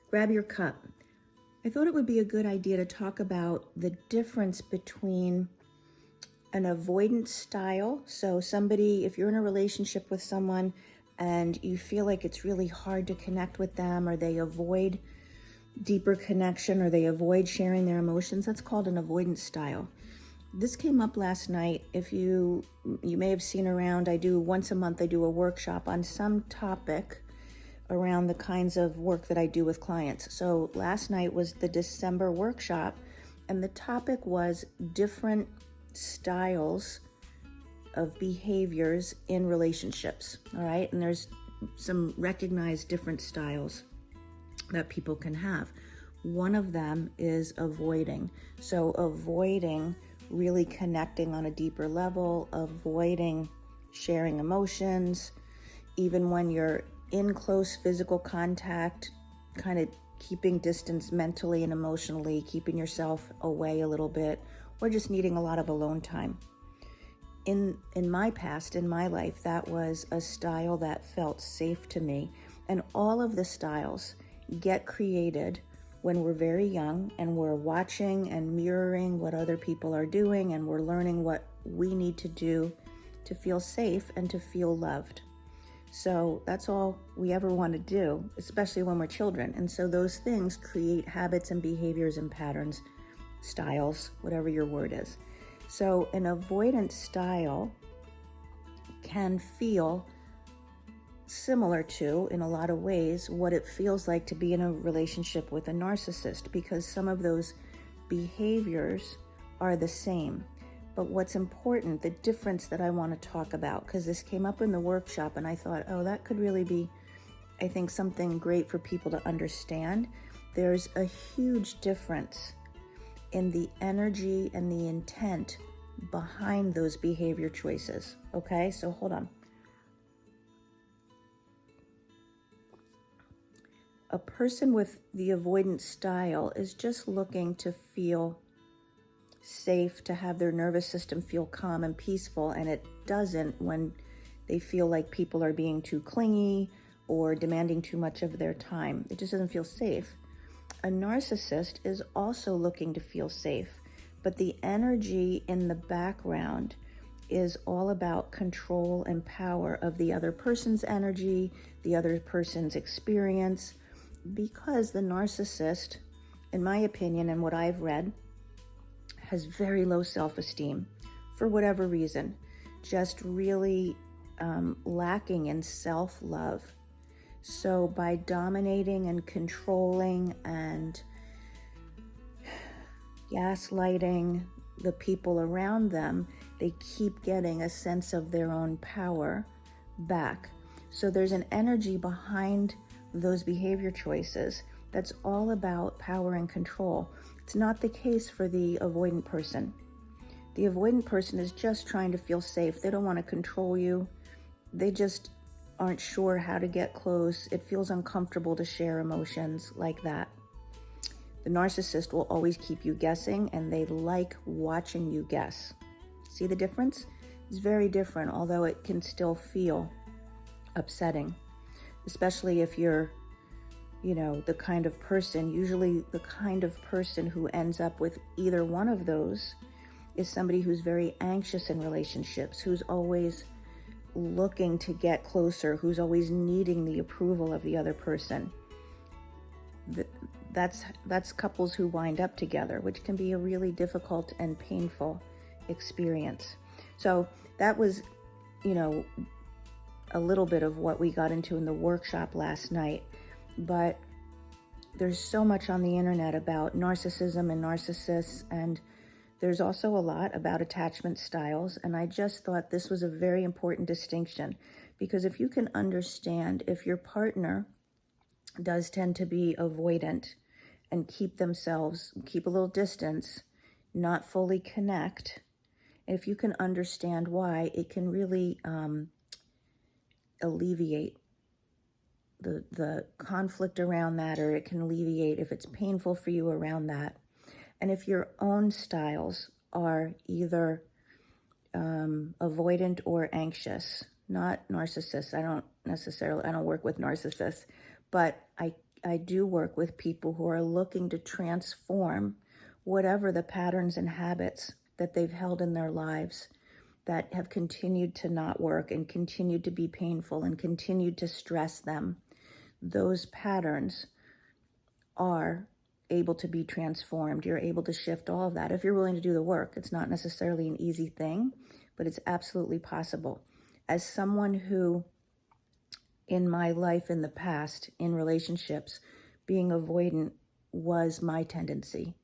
grab your cup. I thought it would be a good idea to talk about the difference between an avoidant style. So somebody, if you're in a relationship with someone and you feel like it's really hard to connect with them, or they avoid deeper connection, or they avoid sharing their emotions, that's called an avoidant style. This came up last night. If you may have seen around, once a month, I do a workshop on some topic around the kinds of work that I do with clients. So last night was the December workshop, and the topic was different styles of behaviors in relationships. All right. And there's some recognized different styles that people can have. One of them is avoiding. So avoiding really connecting on a deeper level, avoiding sharing emotions, even when you're in close physical contact, kind of keeping distance mentally and emotionally, keeping yourself away a little bit, or just needing a lot of alone time. In my past, in my life, that was a style that felt safe to me. And all of the styles get created when we're very young and we're watching and mirroring what other people are doing, and we're learning what we need to do to feel safe and to feel loved. So that's all we ever want to do, especially when we're children. And so those things create habits and behaviors and patterns, styles, whatever your word is. So an avoidant style can feel similar to, in a lot of ways, what it feels like to be in a relationship with a narcissist, because some of those behaviors are the same. But what's important, the difference that I want to talk about, because this came up in the workshop and I thought, oh, that could really be, I think, something great for people to understand. There's a huge difference in the energy and the intent behind those behavior choices. Okay, so hold on. A person with the avoidant style is just looking to feel safe, to have their nervous system feel calm and peaceful, and it doesn't when they feel like people are being too clingy or demanding too much of their time. It just doesn't feel safe. A narcissist is also looking to feel safe, but the energy in the background is all about control and power of the other person's energy, the other person's experience, because the narcissist, in my opinion and what I've read, has very low self-esteem for whatever reason, just really lacking in self-love. So by dominating and controlling and gaslighting the people around them, they keep getting a sense of their own power back. So there's an energy behind those behavior choices that's all about power and control. It's not the case for the avoidant person. The avoidant person is just trying to feel safe. They don't want to control you. They just aren't sure how to get close. It feels uncomfortable to share emotions like that. The narcissist will always keep you guessing, and they like watching you guess. See the difference? It's very different, although it can still feel upsetting, especially if you're, the kind of person, usually the kind of person who ends up with either one of those is somebody who's very anxious in relationships, who's always looking to get closer, who's always needing the approval of the other person. That's couples who wind up together, which can be a really difficult and painful experience. So that was, a little bit of what we got into in the workshop last night. But there's so much on the internet about narcissism and narcissists, and there's also a lot about attachment styles. And I just thought this was a very important distinction, because if you can understand, if your partner does tend to be avoidant and keep a little distance, not fully connect, if you can understand why, it can really alleviate the conflict around that, or it can alleviate if it's painful for you around that. And if your own styles are either avoidant or anxious, not narcissists. I don't work with narcissists, but I do work with people who are looking to transform whatever the patterns and habits that they've held in their lives that have continued to not work and continued to be painful and continued to stress them. Those patterns are able to be transformed. You're able to shift all of that if you're willing to do the work. It's not necessarily an easy thing, but it's absolutely possible. As someone who, in my life in the past, in relationships, being avoidant was my tendency.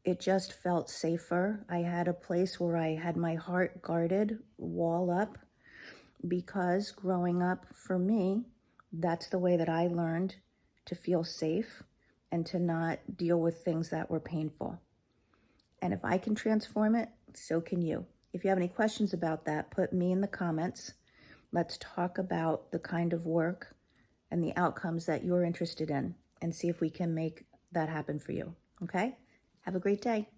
It just felt safer. I had a place where I had my heart guarded, wall up, because growing up for me, that's the way that I learned to feel safe and to not deal with things that were painful. And if I can transform it, so can you. If you have any questions about that, put me in the comments. Let's talk about the kind of work and the outcomes that you're interested in and see if we can make that happen for you. Okay? Have a great day.